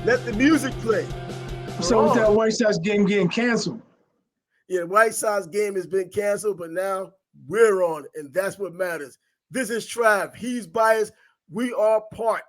Let the music play. So with that White Sox game getting canceled. Yeah, the White Sox game has been canceled, but now we're on, and that's what matters. This is Trav. He's biased. We are part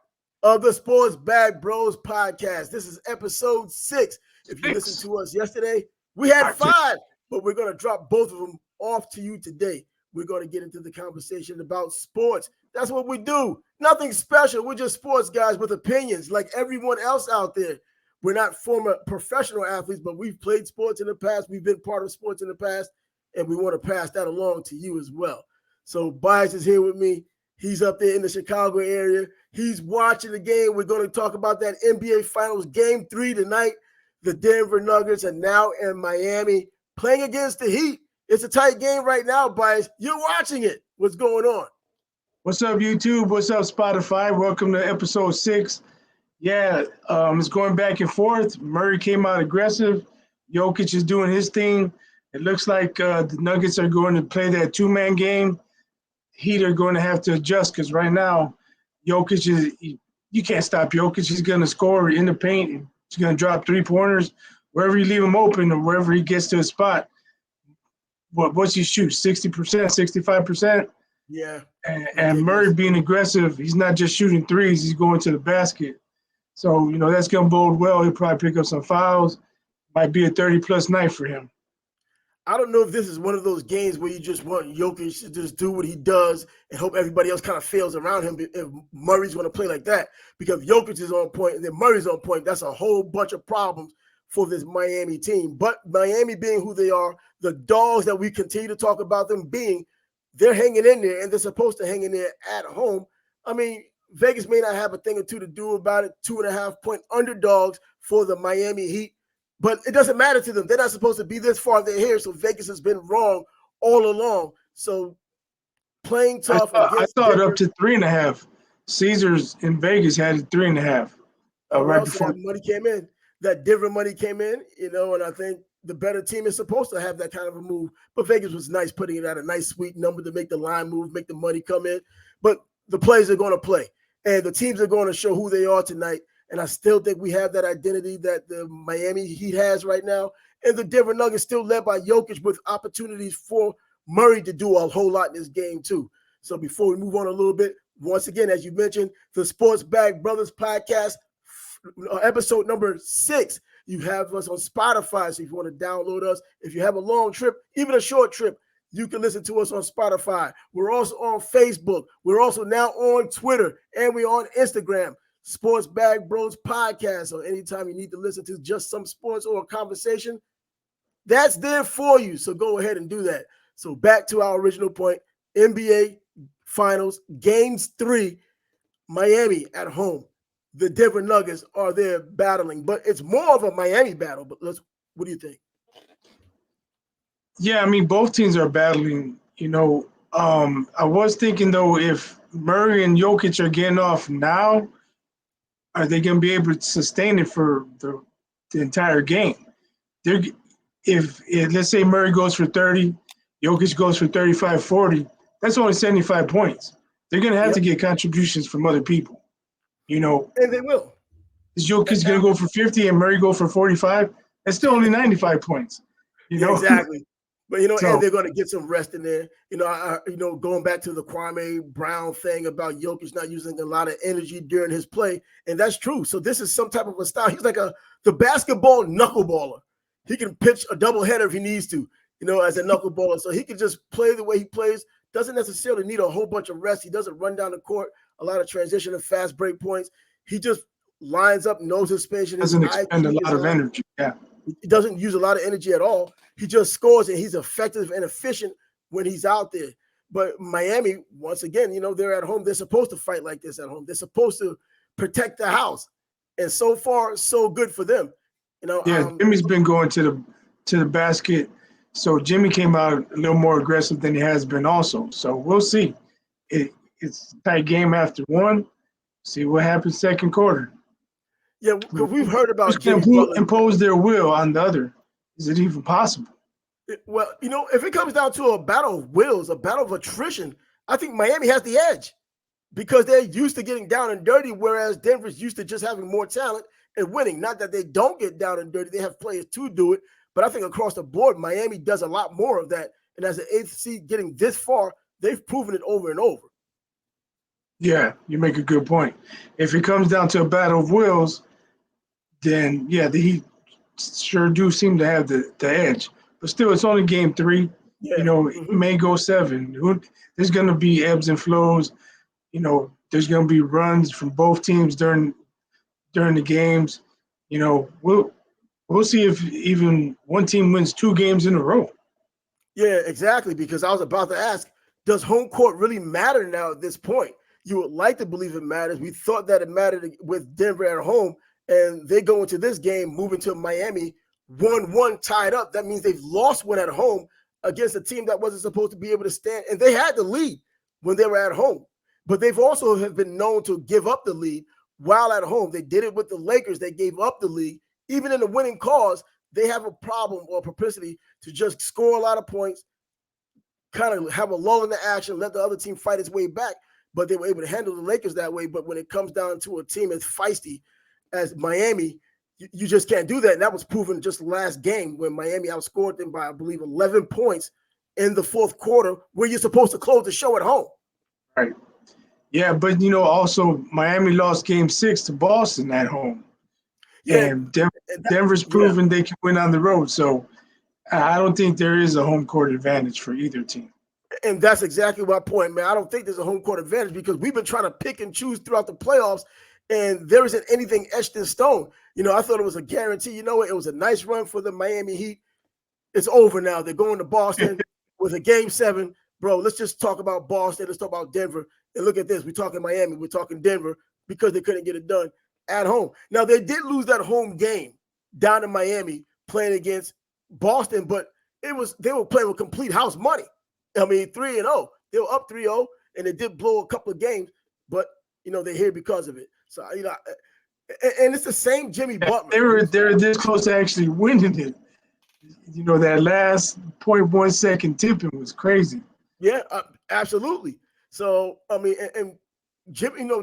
of the Sports Bag Bros podcast. This is episode 6. If you listened to us yesterday, we had 5, but we're going to drop both of them off to you today. We're going to get into the conversation about sports. That's what we do. Nothing special. We're just sports guys with opinions like everyone else out there. We're not former professional athletes, but we've played sports in the past. We've been part of sports in the past, and we want to pass that along to you as well. So Bias is here with me. He's up there in the Chicago area. He's watching the game. We're going to talk about that NBA Finals Game 3 tonight. The Denver Nuggets are now in Miami playing against the Heat. It's a tight game right now, Bias. You're watching it. What's going on? What's up, YouTube? What's up, Spotify? Welcome to episode 6. Yeah, it's going back and forth. Murray came out aggressive. Jokic is doing his thing. It looks like the Nuggets are going to play that two-man game. Heat are going to have to adjust because right now, Jokic you can't stop Jokic. He's going to score in the paint. He's going to drop three-pointers wherever you leave him open or wherever he gets to a spot. What's he shoot? 60%, 65%? Yeah. And Murray being aggressive, he's not just shooting threes. He's going to the basket. So, that's going to bode well. He'll probably pick up some fouls. Might be a 30-plus night for him. I don't know if this is one of those games where you just want Jokic to just do what he does and hope everybody else kind of fails around him if Murray's going to play like that. Because if Jokic is on point and then Murray's on point, that's a whole bunch of problems for this Miami team. But Miami being who they are, the dogs that we continue to talk about them being, they're hanging in there, and they're supposed to hang in there at home. I mean, Vegas may not have a thing or two to do about it, 2.5-point underdogs for the Miami Heat, but it doesn't matter to them. They're not supposed to be this far. They're here, so Vegas has been wrong all along. So playing tough. I thought Denver, up to 3.5. Caesars in Vegas had it 3.5 right before. That money came in. That Denver money came in, and I think the better team is supposed to have that kind of a move. But Vegas was nice putting it at a nice, sweet number to make the line move, make the money come in. But the players are going to play, and the teams are going to show who they are tonight. And I still think we have that identity that the Miami Heat has right now. And the Denver Nuggets still led by Jokic with opportunities for Murray to do a whole lot in this game too. So before we move on a little bit, once again, as you mentioned, the Sports Bag Brothers podcast, episode number 6. You have us on Spotify, so if you want to download us, if you have a long trip, even a short trip, you can listen to us on Spotify. We're also on Facebook. We're also now on Twitter, and we're on Instagram. Sports Bag Bros podcast. So anytime you need to listen to just some sports or a conversation, that's there for you. So go ahead and do that. So back to our original point, NBA Finals, Games 3, Miami at home. The Denver Nuggets are there battling, but it's more of a Miami battle. But what do you think? Yeah, I mean, both teams are battling. I was thinking, though, if Murray and Jokic are getting off now, are they going to be able to sustain it for the entire game? If let's say Murray goes for 30, Jokic goes for 35, 40, that's only 75 points. They're going to have to get contributions from other people. And they will. Is Jokic going to go for 50 and Murray go for 45? That's still only 95 points. Exactly. But, and they're going to get some rest in there. Going back to the Kwame Brown thing about Jokic not using a lot of energy during his play, and that's true. So this is some type of a style. He's like the basketball knuckleballer. He can pitch a doubleheader if he needs to, as a knuckleballer. So he can just play the way he plays. Doesn't necessarily need a whole bunch of rest. He doesn't run down the court, a lot of transition and fast break points. He just lines up, knows his space. Doesn't expend a lot of energy. Yeah. He doesn't use a lot of energy at all. He just scores, and he's effective and efficient when he's out there. But Miami, once again, they're at home. They're supposed to fight like this at home. They're supposed to protect the house. And so far, so good for them. Jimmy's been going to the basket. So Jimmy came out a little more aggressive than he has been also. So we'll see. It's a tight game after one. See what happens second quarter. Yeah, because we've heard about who impose their will on the other. Is it even possible? Well, if it comes down to a battle of wills, a battle of attrition, I think Miami has the edge. because they're used to getting down and dirty, whereas Denver's used to just having more talent and winning. Not that they don't get down and dirty. They have players to do it. But I think across the board, Miami does a lot more of that. And as an eighth seed getting this far, they've proven it over and over. Yeah, you make a good point. If it comes down to a battle of wills, then yeah, the Heat sure do seem to have the edge. But still, it's only game 3. Yeah. You know, it may go 7. There's going to be ebbs and flows. You know, there's going to be runs from both teams during the games. You know, we'll see if even one team wins 2 games in a row. Yeah, exactly. Because I was about to ask, does home court really matter now at this point? You would like to believe it matters. We thought that it mattered with Denver at home, and they go into this game, moving to Miami, 1-1 tied up. That means they've lost one at home against a team that wasn't supposed to be able to stand, and they had the lead when they were at home. But they've also have been known to give up the lead while at home. They did it with the Lakers. They gave up the lead. Even in the winning cause, they have a problem or propensity to just score a lot of points, kind of have a lull in the action, let the other team fight its way back. But they were able to handle the Lakers that way. But when it comes down to a team as feisty as Miami, you just can't do that. And that was proven just last game when Miami outscored them by, I believe, 11 points in the fourth quarter, where you're supposed to close the show at home. Right. Yeah, but, you know, also Miami lost game 6 to Boston at home. Yeah, and Denver's proven they can win on the road. So I don't think there is a home court advantage for either team. And that's exactly my point, man. I don't think there's a home court advantage because we've been trying to pick and choose throughout the playoffs, and there isn't anything etched in stone. You know, I thought it was a guarantee. You know what? It was a nice run for the Miami Heat. It's over now. They're going to Boston with a game 7. Bro, let's just talk about Boston. Let's talk about Denver. And look at this. We're talking Miami. We're talking Denver because they couldn't get it done at home. Now, they did lose that home game down in Miami playing against Boston, but they were playing with complete house money. I mean, 3-0. They were up 3-0, and they did blow a couple of games, but, you know, they're here because of it. So, you know, and it's the same Jimmy Butler. They were this close to actually winning it. You know, that last 0.1 second tipping was crazy. Yeah, absolutely. So, I mean, and Jimmy, you know,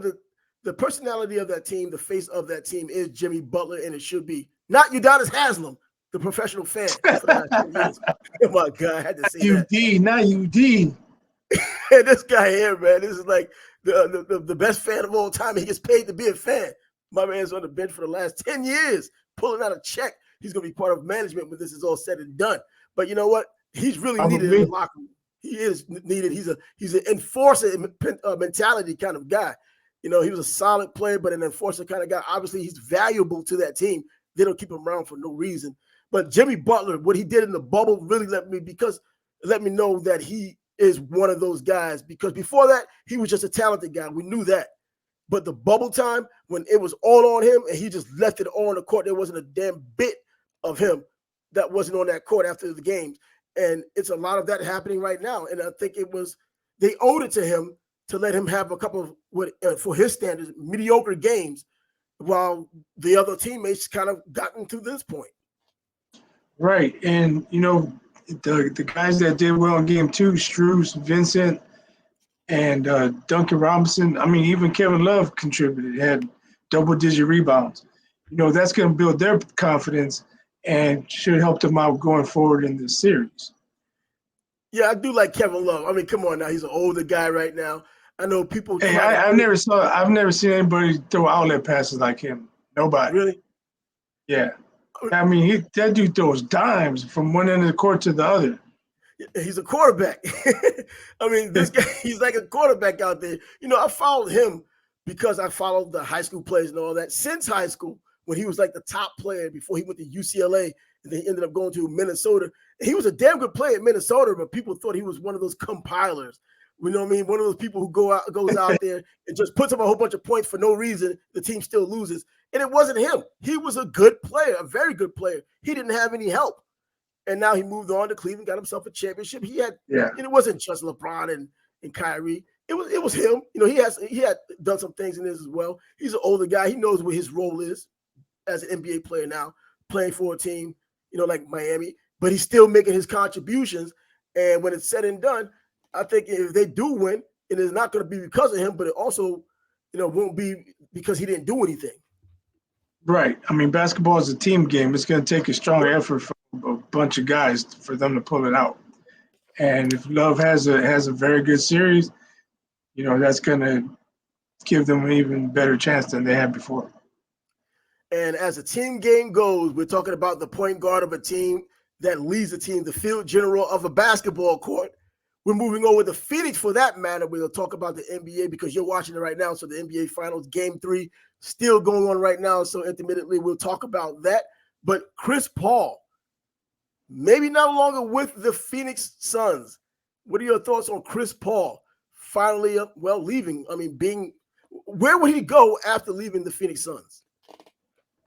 the personality of that team, the face of that team is Jimmy Butler, and it should be. Not Udonis Haslem, the professional fan for the last 2 years. Oh, my God, I had to say that. Not UD. This guy here, man, this is like the best fan of all time. He gets paid to be a fan. My man's on the bench for the last 10 years, pulling out a check. He's going to be part of management when this is all said and done. But you know what? He's really needed in the locker room. He is needed. He's an enforcer mentality kind of guy. You know, he was a solid player, but an enforcer kind of guy. Obviously, he's valuable to that team. They don't keep him around for no reason. But Jimmy Butler, what he did in the bubble really let me know that he is one of those guys, because before that, he was just a talented guy. We knew that. But the bubble time, when it was all on him and he just left it all on the court, there wasn't a damn bit of him that wasn't on that court after the games. And it's a lot of that happening right now. And I think they owed it to him to let him have a couple of, for his standards, mediocre games while the other teammates kind of gotten to this point. Right. And, you know, the guys that did well in game 2, Strus, Vincent, and Duncan Robinson, I mean, even Kevin Love contributed, had double-digit rebounds. You know, that's going to build their confidence and should help them out going forward in this series. Yeah, I do like Kevin Love. I mean, come on now. He's an older guy right now. I know people. Hey, I've never seen anybody throw outlet passes like him. Nobody. Really? Yeah. I mean, that dude throws dimes from one end of the court to the other. He's a quarterback. I mean, this guy, he's like a quarterback out there. You know, I followed him because I followed the high school players and all that since high school, when he was like the top player before he went to UCLA, and then he ended up going to Minnesota. And he was a damn good player at Minnesota, but people thought he was one of those compilers. You know what I mean? One of those people who goes out there and just puts up a whole bunch of points for no reason. The team still loses. And it wasn't him. He was a good player, a very good player. He didn't have any help. And now he moved on to Cleveland, got himself a championship. And it wasn't just LeBron and Kyrie. It was him. You know, he had done some things in this as well. He's an older guy. He knows what his role is as an NBA player now, playing for a team, you know, like Miami. But he's still making his contributions. And when it's said and done, I think if they do win, and it's not going to be because of him, but it also, won't be because he didn't do anything. Right. I mean, basketball is a team game. It's going to take a strong effort from a bunch of guys for them to pull it out. And if Love has a very good series, that's going to give them an even better chance than they had before. And as a team game goes, we're talking about the point guard of a team that leads the team, the field general of a basketball court. We're moving over to Phoenix for that matter. We'll talk about the NBA because you're watching it right now. So the NBA Finals Game 3 still going on right now. So intermittently, we'll talk about that. But Chris Paul, maybe no longer with the Phoenix Suns. What are your thoughts on Chris Paul finally, leaving? I mean, where would he go after leaving the Phoenix Suns?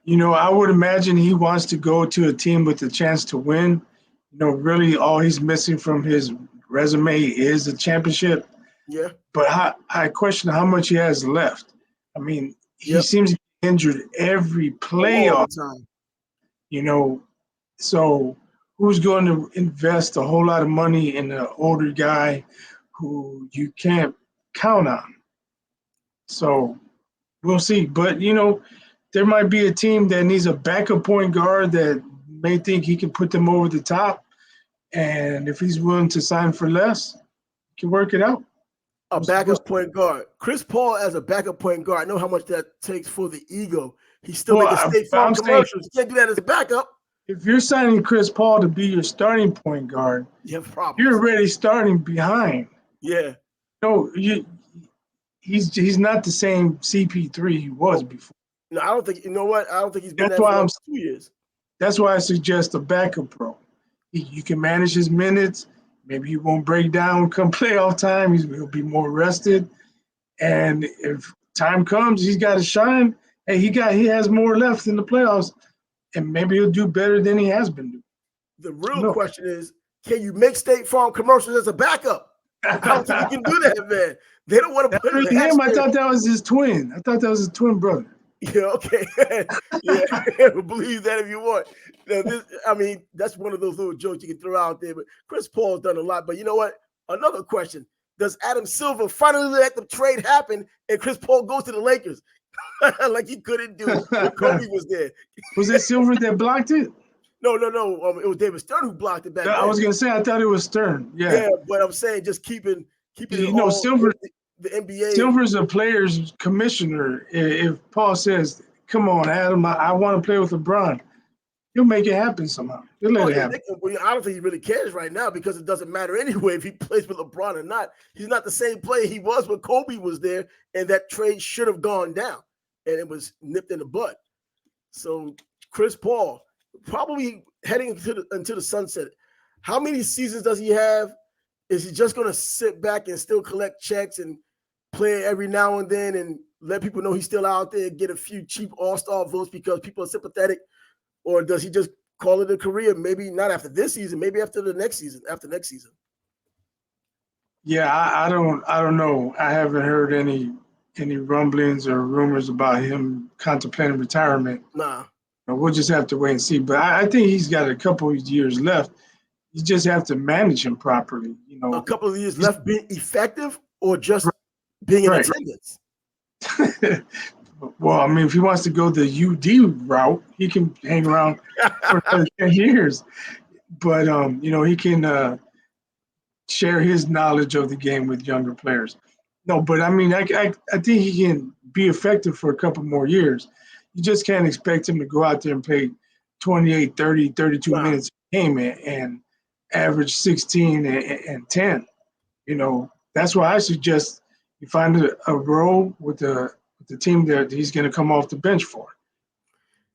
I would imagine he wants to go to a team with a chance to win. Really all he's missing from his resume is a championship. Yeah. But I question how much he has left. I mean, he seems to be injured every playoff. All the time. So who's going to invest a whole lot of money in an older guy who you can't count on? So we'll see. But, there might be a team that needs a backup point guard that may think he can put them over the top. And if he's willing to sign for less, he can work it out. A backup point guard. Chris Paul as a backup point guard. I know how much that takes for the ego. He's still making State Farm commercials. You can't do that as a backup. If you're signing Chris Paul to be your starting point guard, you have problems. You're already starting behind. Yeah. No, he's not the same CP3 he was before. No, I don't think. You know what? I don't think he's been there for 2 years. That's why I suggest a backup pro. You can manage his minutes. Maybe he won't break down come playoff time. He'll be more rested. And if time comes, he's got to shine. Hey, he has more left in the playoffs, and maybe he'll do better than he has been doing. The real question is, can you make State Farm commercials as a backup? I don't think you can do that, man. They don't want to put it in him. I thought that was his twin. Brother. Yeah, okay. Yeah, believe that if you want. Now, that's one of those little jokes you can throw out there. But Chris Paul's done a lot. But you know what? Another question. Does Adam Silver finally let the trade happen and Chris Paul goes to the Lakers? Like he couldn't do it when Kobe was there. Was it Silver that blocked it? No. It was David Stern who blocked it back then. I was going to say, I thought it was Stern. Yeah, but I'm saying just keeping Silver. The NBA. Silver's a players commissioner. If Paul says, "Come on, Adam, I want to play with LeBron," he'll make it happen somehow. He'll let it happen. I don't think he really cares right now because it doesn't matter anyway if he plays with LeBron or not. He's not the same player he was when Kobe was there, and that trade should have gone down, and it was nipped in the bud. So Chris Paul probably heading into the sunset. How many seasons does he have? Is he just going to sit back and still collect checks and play every now and then and let people know he's still out there and get a few cheap all-star votes because people are sympathetic? Or does he just call it a career? Maybe not after this season, maybe after next season. Yeah, I don't know. I haven't heard any rumblings or rumors about him contemplating retirement. Nah. We'll just have to wait and see. But I think he's got a couple of years left. You just have to manage him properly. A couple of years left being effective or just being in attendance? Well, I mean, if he wants to go the UD route, he can hang around for 10 years. But, he can share his knowledge of the game with younger players. No, but, I mean, I think he can be effective for a couple more years. You just can't expect him to go out there and play 28, 30, 32 minutes a game and average 16 and 10. That's why I suggest you find a role with the team that he's going to come off the bench for.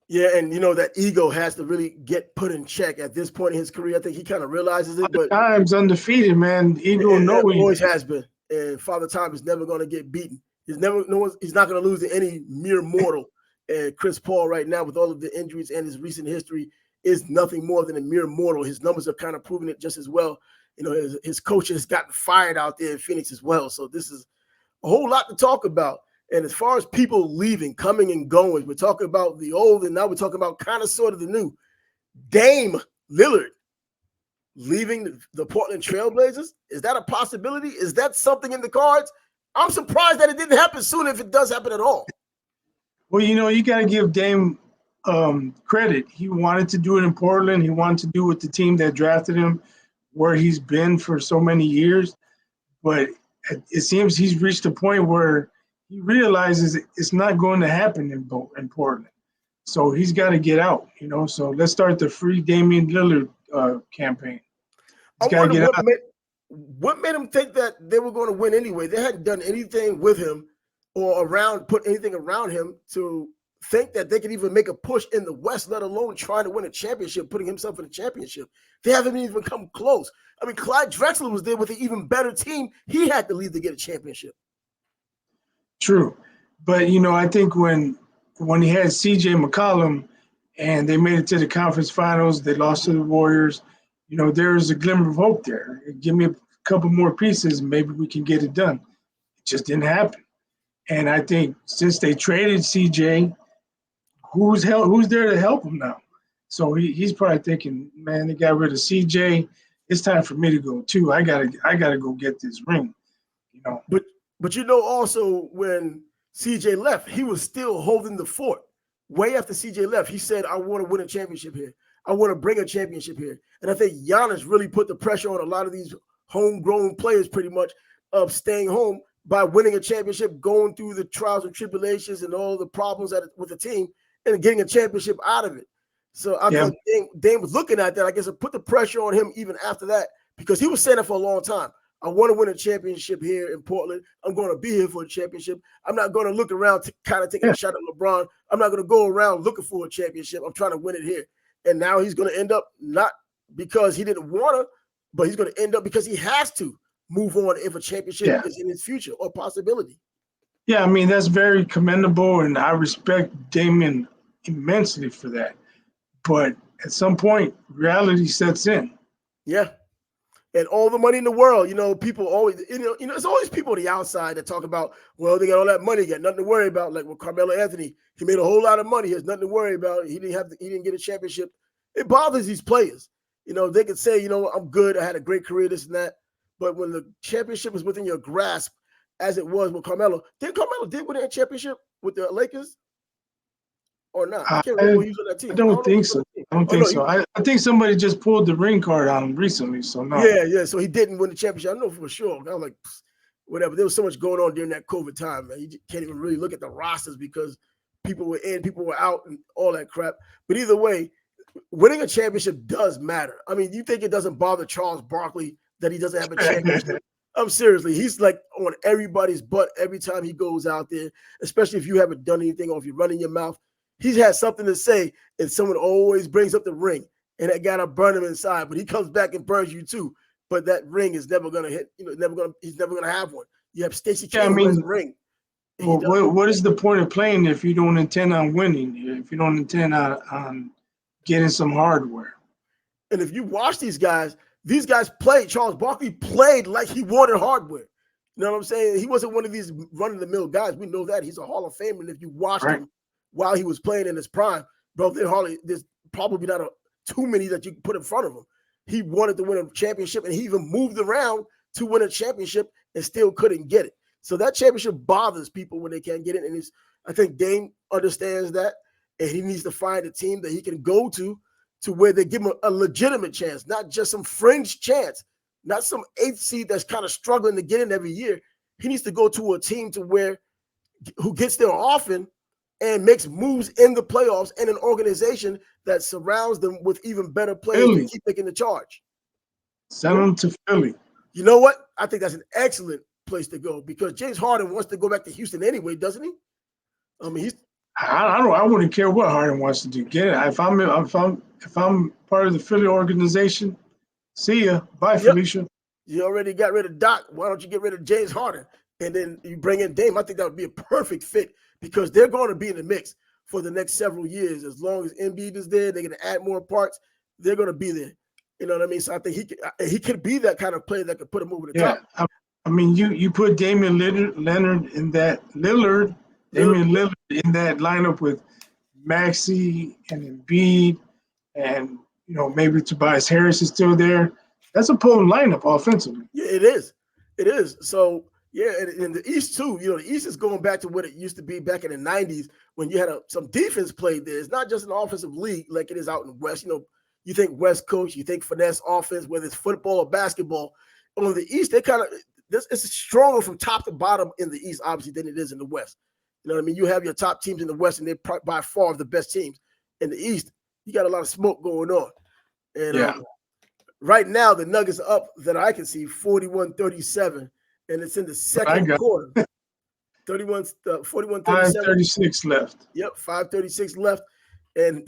Yeah, and that ego has to really get put in check at this point in his career. I think he kind of realizes it. But Time's undefeated, man. Ego always has been, and Father Time is never going to get beaten. He's not going to lose to any mere mortal. And Chris Paul right now, with all of the injuries and his recent history, is nothing more than a mere mortal. His numbers are kind of proving it just as well. His coach has gotten fired out there in Phoenix as well. So this is a whole lot to talk about. And as far as people leaving, coming and going, we're talking about the old, and now we're talking about kind of sort of the new. Dame Lillard leaving the Portland Trailblazers? Is that a possibility? Is that something in the cards? I'm surprised that it didn't happen sooner if it does happen at all. Well, you got to give Dame credit. He wanted to do it in Portland. He wanted to do it with the team that drafted him, where he's been for so many years. But it seems he's reached a point where he realizes it's not going to happen in Portland. So he's got to get out, So let's start the free Damian Lillard campaign. I wonder what made him think that they were going to win anyway. They hadn't done anything with him or put anything around him to think that they could even make a push in the West, let alone trying to win a championship, putting himself in a championship. They haven't even come close. I mean, Clyde Drexler was there with an even better team. He had to leave to get a championship. True. But, I think when he had CJ McCollum and they made it to the conference finals, they lost to the Warriors, there's a glimmer of hope there. Give me a couple more pieces, maybe we can get it done. It just didn't happen. And I think since they traded CJ, who's there to help him now? So he's probably thinking, man, they got rid of CJ. It's time for me to go too. I gotta go get this ring, But also when CJ left, he was still holding the fort. Way after CJ left, he said, I want to win a championship here. I want to bring a championship here. And I think Giannis really put the pressure on a lot of these homegrown players pretty much of staying home by winning a championship, going through the trials and tribulations and all the problems with the team and getting a championship out of it. So I think Dame was looking at that. I guess it put the pressure on him even after that because he was saying it for a long time. I want to win a championship here in Portland. I'm going to be here for a championship. I'm not going to look around kind of taking a shot at LeBron. I'm not going to go around looking for a championship. I'm trying to win it here. And now he's going to end up not because he didn't want to, but he's going to end up because he has to move on if a championship is in his future or possibility. Yeah, I mean, that's very commendable, and I respect Damian immensely for that. But at some point, reality sets in. Yeah. And all the money in the world, people always, it's always people on the outside that talk about, well, they got all that money, got nothing to worry about. Like with Carmelo Anthony, he made a whole lot of money, he has nothing to worry about. He didn't get a championship. It bothers these players. They could say, I'm good, I had a great career, this and that. But when the championship is within your grasp, as it was with Carmelo, did win a championship with the Lakers? Or not? I can't remember who he was on that team. I don't think so. I think somebody just pulled the ring card on him recently. So no. Yeah. So he didn't win the championship. I know for sure. I was like, whatever. There was so much going on during that COVID time, man. You can't even really look at the rosters because people were in, people were out, and all that crap. But either way, winning a championship does matter. I mean, you think it doesn't bother Charles Barkley that he doesn't have a championship? Seriously, he's like on everybody's butt every time he goes out there, especially if you haven't done anything or if you're running your mouth. He's had something to say, and someone always brings up the ring, and that gotta burn him inside. But he comes back and burns you too. But that ring is never gonna hit. He's never gonna have one. You have Stacey King who has a ring. Well, what is the point of playing if you don't intend on winning? If you don't intend on getting some hardware? And if you watch these guys played. Charles Barkley played like he wanted hardware. You know what I'm saying? He wasn't one of these run-of-the-mill guys. We know that he's a Hall of Famer. And if you watched him while he was playing in his prime, bro, there's probably not too many that you can put in front of him. He wanted to win a championship, and he even moved around to win a championship and still couldn't get it. So that championship bothers people when they can't get it. And I think Dame understands that, and he needs to find a team that he can go to where they give him a legitimate chance, not just some fringe chance, not some 8th seed that's kind of struggling to get in every year. He needs to go to a team who gets there often and makes moves in the playoffs, and an organization that surrounds them with even better players to keep taking the charge. Send them to Philly. You know what? I think that's an excellent place to go because James Harden wants to go back to Houston anyway, doesn't he? I mean, I wouldn't care what Harden wants to do. Get it. If I'm part of the Philly organization, see ya. Bye, Felicia. You already got rid of Doc. Why don't you get rid of James Harden? And then you bring in Dame. I think that would be a perfect fit because they're going to be in the mix for the next several years. As long as Embiid is there, they're going to add more parts. They're going to be there. You know what I mean? So I think he could be that kind of player that could put him over the top. I mean, you put Damian Lillard in that lineup with Maxey and Embiid, and maybe Tobias Harris is still there. That's a potent lineup offensively. Yeah, it is. It is. So yeah, and in the East too, the East is going back to what it used to be back in the 90s when you had some defense played there. It's not just an offensive league like it is out in the West. You think West Coast, you think finesse offense, whether it's football or basketball. On the East, they kind of it's stronger from top to bottom in the East, obviously, than it is in the West. You know what I mean? You have your top teams in the West, and they're by far the best teams. In the East, you got a lot of smoke going on. And right now, the Nuggets are up, that I can see, 41-37, and it's in the second quarter. 41-37. 5:36 left. Yep, 5:36 left, and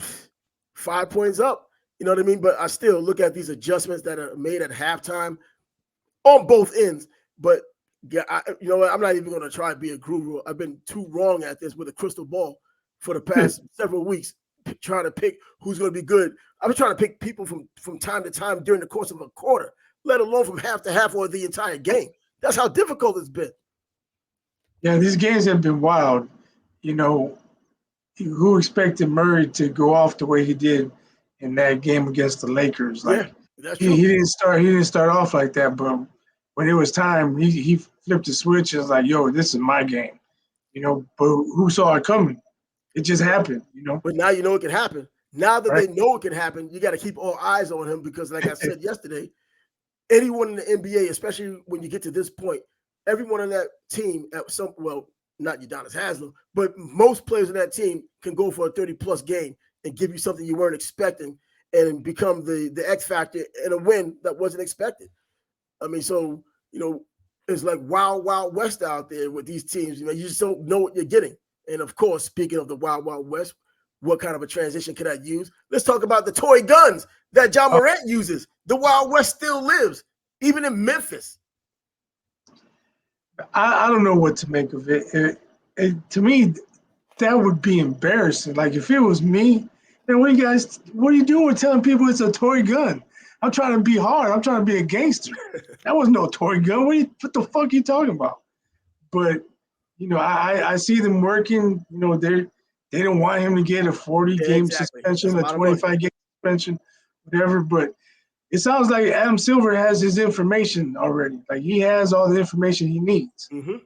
5 points up. You know what I mean? But I still look at these adjustments that are made at halftime on both ends. But you know what? I'm not even going to try to be a guru. I've been too wrong at this with a crystal ball for the past several weeks, trying to pick who's going to be good. I'm trying to pick people from time to time during the course of a quarter, let alone from half to half or the entire game. That's how difficult it's been. Yeah, these games have been wild. Who expected Murray to go off the way he did in that game against the Lakers? Like, that's true. He didn't start off like that, but when it was time, he flipped the switch and was like, "Yo, this is my game." But who saw it coming? It just happened. But now you know it can happen. Now that they know it can happen, you got to keep all eyes on him because, like I said yesterday, anyone in the NBA, especially when you get to this point, everyone on that team not Udonis Haslem, but most players in that team can go for a 30-plus game and give you something you weren't expecting and become the X factor in a win that wasn't expected. I mean, so, it's like wild, wild west out there with these teams. You just don't know what you're getting. And, of course, speaking of the wild, wild west, what kind of a transition can I use? Let's talk about the toy guns that John Morant uses. The Wild West still lives, even in Memphis. I don't know what to make of it. To me, that would be embarrassing. Like, if it was me, then what are you doing telling people it's a toy gun? I'm trying to be hard. I'm trying to be a gangster. That was no toy gun. What the fuck are you talking about? But, I see them working. They don't want him to get a 40-game suspension, a 25-game suspension, whatever. But it sounds like Adam Silver has his information already. Like, he has all the information he needs. Mm-hmm.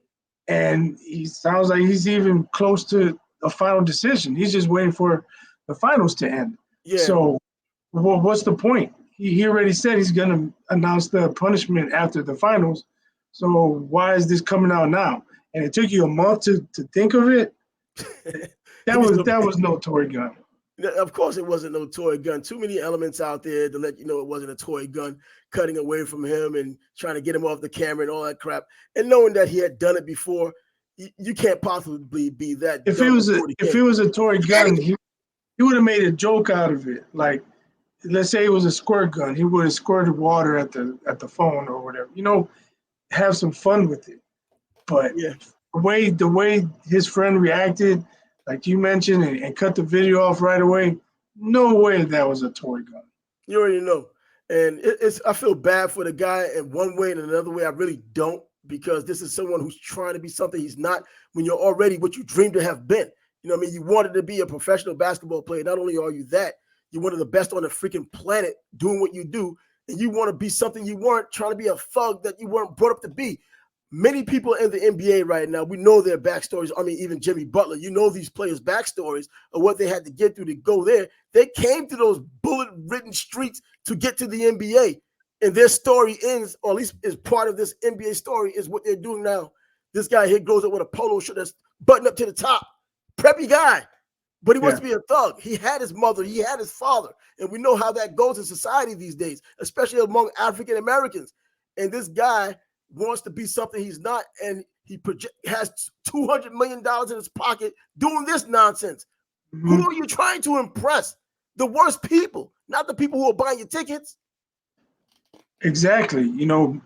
And he sounds like he's even close to a final decision. He's just waiting for the finals to end. Yeah. So what's the point? He already said he's going to announce the punishment after the finals. So why is this coming out now? And it took you a month to think of it? That was no toy gun. Of course it wasn't no toy gun. Too many elements out there to let you know it wasn't a toy gun, cutting away from him and trying to get him off the camera and all that crap. And knowing that he had done it before, you can't possibly be that. If it was a toy gun, he would have made a joke out of it. Like, let's say it was a squirt gun. He would have squirted water at the phone or whatever. Have some fun with it. But the way his friend reacted, like you mentioned, and cut the video off right away, no way that was a toy gun. You already know. And I feel bad for the guy in one way, and another way I really don't, because this is someone who's trying to be something he's not when you're already what you dreamed to have been. You know what I mean? You wanted to be a professional basketball player. Not only are you that, you're one of the best on the freaking planet doing what you do, and you want to be something you weren't, trying to be a thug that you weren't brought up to be. Many people in the NBA right now, we know their backstories. I mean, even Jimmy Butler, these players' backstories of what they had to get through to go there. They came to those bullet-ridden streets to get to the NBA. And their story ends, or at least is part of this NBA story, is what they're doing now. This guy here grows up with a polo shirt that's buttoned up to the top. Preppy guy. But he wants to be a thug. He had his mother. He had his father. And we know how that goes in society these days, especially among African Americans. And this guy wants to be something he's not, and he has $200 million in his pocket doing this nonsense. Mm-hmm. Who are you trying to impress? The worst people, not the people who are buying your tickets. Exactly.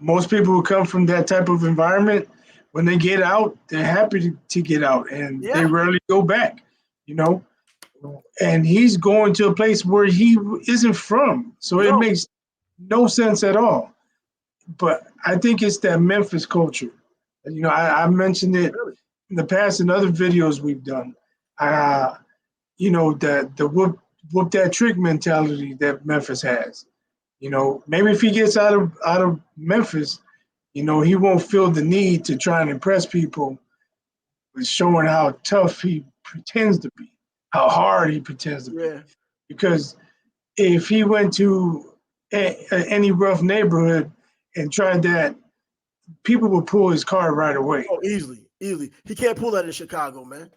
Most people who come from that type of environment, when they get out, they're happy to get out, and they rarely go back, And he's going to a place where he isn't from, so it makes no sense at all. But I think it's that Memphis culture. I mentioned it in the past in other videos we've done. The whoop that trick mentality that Memphis has. Maybe if he gets out of Memphis, he won't feel the need to try and impress people with showing how tough he pretends to be, how hard he pretends to be. Yeah. Because if he went to any rough neighborhood and tried that, people would pull his card right away. Oh, easily. He can't pull that in Chicago, man.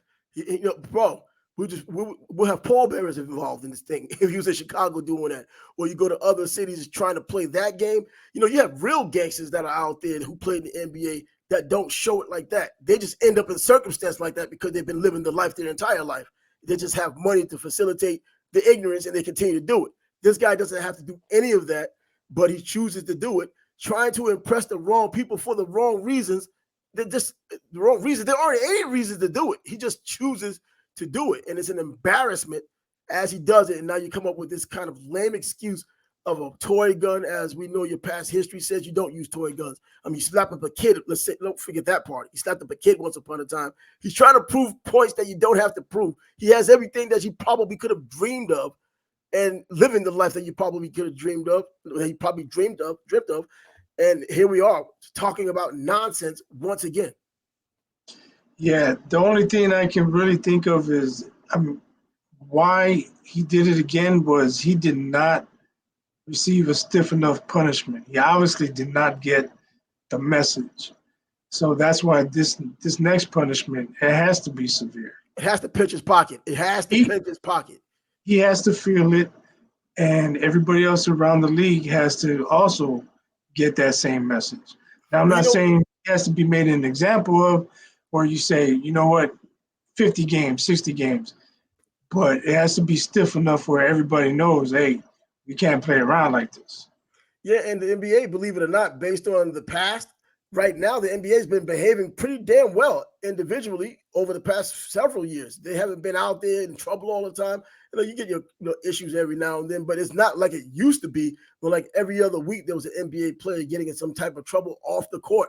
Bro, we'll have pallbearers involved in this thing if he was in Chicago doing that. Or you go to other cities trying to play that game. You have real gangsters that are out there who play in the NBA that don't show it like that. They just end up in circumstance like that because they've been living the life their entire life. They just have money to facilitate the ignorance and they continue to do it. This guy doesn't have to do any of that, but he chooses to do it, trying to impress the wrong people for the wrong reasons. They're just the wrong reasons. There aren't any reasons to do it. He just chooses to do it. And it's an embarrassment as he does it. And now you come up with this kind of lame excuse of a toy gun, as we know your past history says you don't use toy guns. I mean, you slap up a kid. Let's say, don't forget that part. He slapped up a kid once upon a time. He's trying to prove points that you don't have to prove. He has everything that you probably could have dreamed of and living the life that you probably could have dreamed of, that you probably dreamt of. And here we are talking about nonsense once again. Yeah, the only thing I can really think of is why he did it again was he did not receive a stiff enough punishment. He obviously did not get the message. So that's why this next punishment, it has to be severe. It has to pinch his pocket. It has to pinch his pocket. He has to feel it, and everybody else around the league has to also get that same message. Now, I'm not saying it has to be made an example of, or you say, you know what, 50 games, 60 games, but it has to be stiff enough where everybody knows, hey, we can't play around like this. Yeah, and the NBA, believe it or not, based on the past, right now the NBA has been behaving pretty damn well individually over the past several years. They haven't been out there in trouble all the time. You get your issues every now and then, but it's not like it used to be, where like every other week there was an NBA player getting in some type of trouble off the court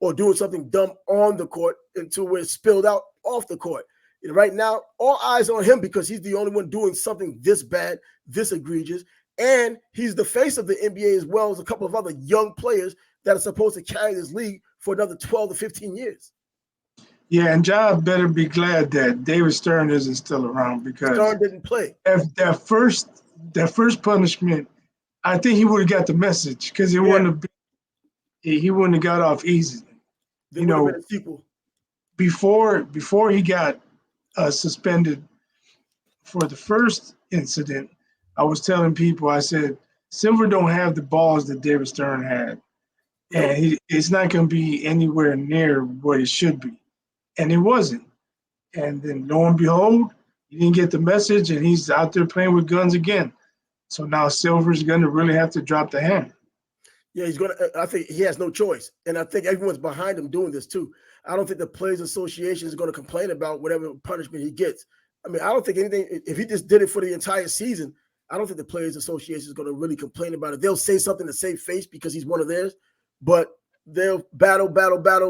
or doing something dumb on the court until where it spilled out off the court. Right now, all eyes on him because he's the only one doing something this bad, this egregious. And he's the face of the NBA as well as a couple of other young players that are supposed to carry this league for another 12 to 15 years. Yeah, and John better be glad that David Stern isn't still around because Stern didn't play. That first punishment, I think he would have got the message because he wouldn't have got off easy. There would have been a sequel. Before he got suspended for the first incident, I was telling people, I said, Silver don't have the balls that David Stern had. And it's not going to be anywhere near what it should be. And it wasn't. And then lo and behold, he didn't get the message and he's out there playing with guns again. So now Silver's going to really have to drop the hammer. Yeah, I think he has no choice. And I think everyone's behind him doing this too. I don't think the Players Association is going to complain about whatever punishment he gets. I mean, I don't think anything, if he just did it for the entire season, I don't think the Players Association is going to really complain about it. They'll say something to save face because he's one of theirs, but they'll battle,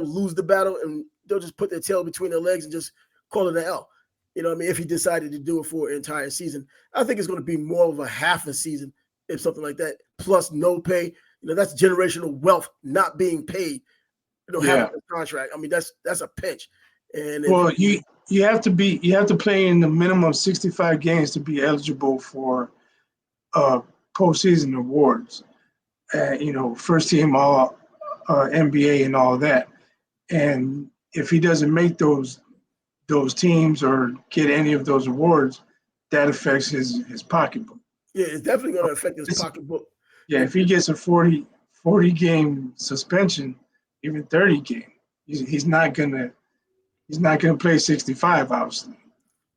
lose the battle, and they'll just put their tail between their legs and just call it an L. If he decided to do it for an entire season. I think it's going to be more of a half a season, if something like that, plus no pay. That's generational wealth not being paid. Having a contract. I mean, that's a pinch. And you have to play in the minimum 65 games to be eligible for postseason awards. First team all NBA and all that. And if he doesn't make those teams or get any of those awards, that affects his pocketbook. Yeah, it's definitely going to affect his pocketbook. Yeah, if he gets a 40 game suspension, even 30 game, he's not gonna play 65, obviously.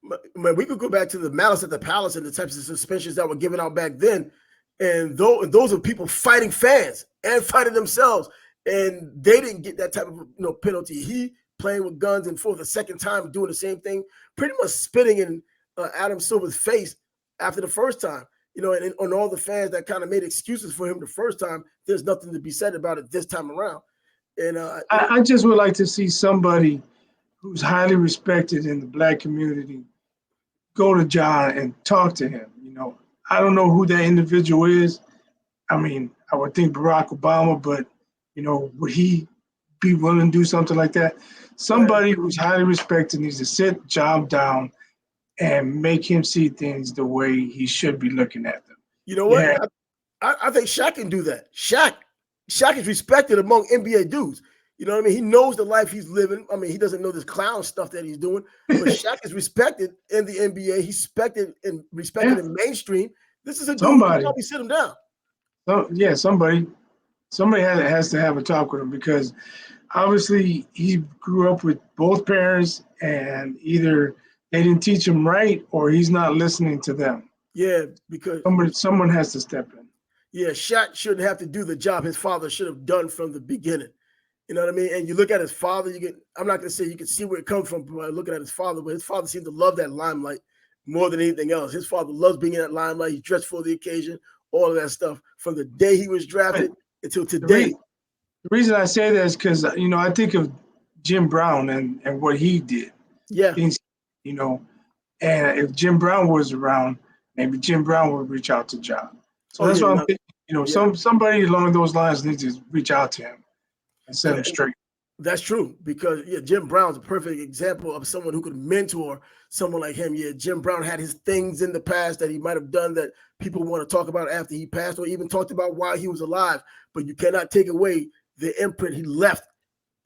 But we could go back to the Malice at the Palace and the types of suspensions that were given out back then, and those are people fighting fans and fighting themselves, and they didn't get that type of penalty. He playing with guns and for the second time doing the same thing, pretty much spitting in Adam Silver's face after the first time. And on all the fans that kind of made excuses for him the first time, there's nothing to be said about it this time around. And I just would like to see somebody who's highly respected in the Black community go to John and talk to him. I don't know who that individual is. I mean, I would think Barack Obama, but would he be willing to do something like that? Somebody who's highly respected needs to sit Job down and make him see things the way he should be looking at them. You know what? Yeah. I think Shaq can do that. Shaq is respected among NBA dudes. You know what I mean? He knows the life he's living. I mean, he doesn't know this clown stuff that he's doing, but Shaq is respected in the NBA. He's respected in mainstream. This is a dude who can probably sit him down. Yeah, somebody has to have a talk with him, because obviously he grew up with both parents, and either they didn't teach him right or he's not listening to them. Yeah, because someone has to step in. Yeah, Shaq shouldn't have to do the job his father should have done from the beginning. You know what I mean? And you look at his father, I'm not going to say you can see where it comes from by looking at his father, but his father seemed to love that limelight more than anything else. His father loves being in that limelight. He dressed for the occasion, all of that stuff from the day he was drafted until today. The reason I say that is because, I think of Jim Brown and what he did. Yeah. And if Jim Brown was around, maybe Jim Brown would reach out to John. So that's what I'm thinking. Somebody along those lines needs to reach out to him and set him straight. That's true, because Jim Brown's a perfect example of someone who could mentor someone like him. Yeah, Jim Brown had his things in the past that he might have done that people want to talk about after he passed, or even talked about while he was alive. But you cannot take away the imprint he left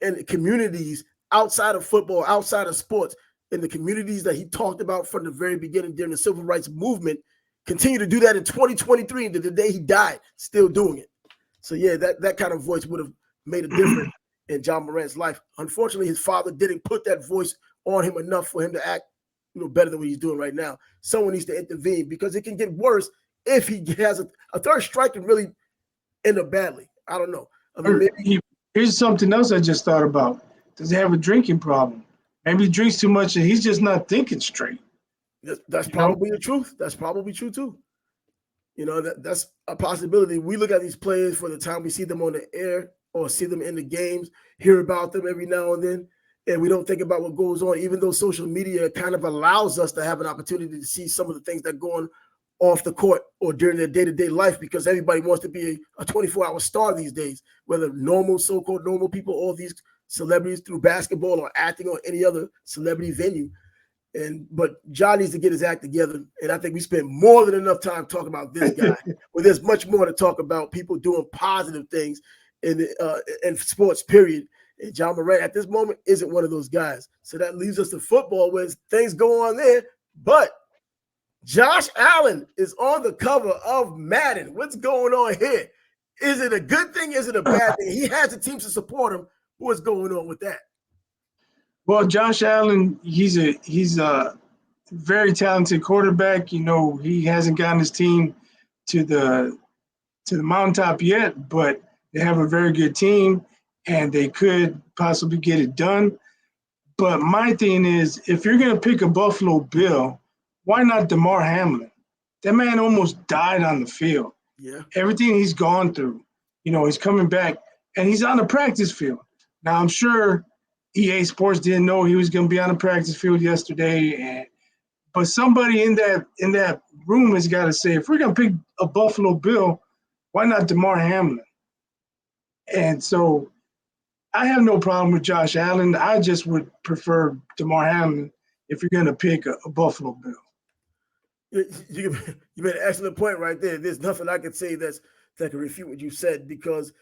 in the communities outside of football, outside of sports, in the communities that he talked about from the very beginning during the civil rights movement. Continue to do that in 2023, and to the day he died, still doing it. So yeah, that kind of voice would have made a difference in John Morant's life. Unfortunately, his father didn't put that voice on him enough for him to act, better than what he's doing right now. Someone needs to intervene, because it can get worse if he has a third strike and really end up badly. I don't know. I mean, here's something else I just thought about. Does he have a drinking problem? Maybe he drinks too much and he's just not thinking straight. That's probably the truth. That's probably true too. That's a possibility. We look at these players for the time we see them on the air or see them in the games, hear about them every now and then, and we don't think about what goes on, even though social media kind of allows us to have an opportunity to see some of the things that go on off the court or during their day-to-day life, because everybody wants to be a 24-hour star these days, whether so-called normal people, all these celebrities through basketball or acting or any other celebrity venue. But John needs to get his act together, and I think we spent more than enough time talking about this guy. Well, there's much more to talk about, people doing positive things in sports, period. And John Morant at this moment isn't one of those guys. So that leaves us to football, where things go on there. But Josh Allen is on the cover of Madden. What's going on here? Is it a good thing? Is it a bad thing? He has the teams to support him. What's going on with that? Well, Josh Allen, he's a very talented quarterback. He hasn't gotten his team to the mountaintop yet, but they have a very good team, and they could possibly get it done. But my thing is, if you're going to pick a Buffalo Bill, why not DeMar Hamlin? That man almost died on the field. Yeah. Everything he's gone through, he's coming back, and he's on the practice field. Now, I'm sure EA Sports didn't know he was going to be on the practice field yesterday, but somebody in that room has got to say, if we're going to pick a Buffalo Bill, why not DeMar Hamlin? And so I have no problem with Josh Allen. I just would prefer DeMar Hamlin if you're going to pick a Buffalo Bill. You made an excellent point right there. There's nothing I could say that can refute what you said, because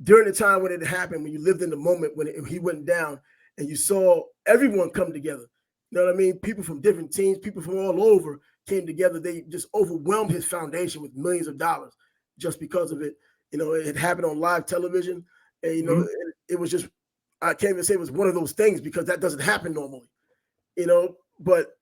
during the time when it happened, when you lived in the moment when he went down, and you saw everyone come together, you know what I mean? People from different teams, people from all over came together. They just overwhelmed his foundation with millions of dollars just because of it. It happened on live television, and it was just, I can't even say it was one of those things, because that doesn't happen normally, but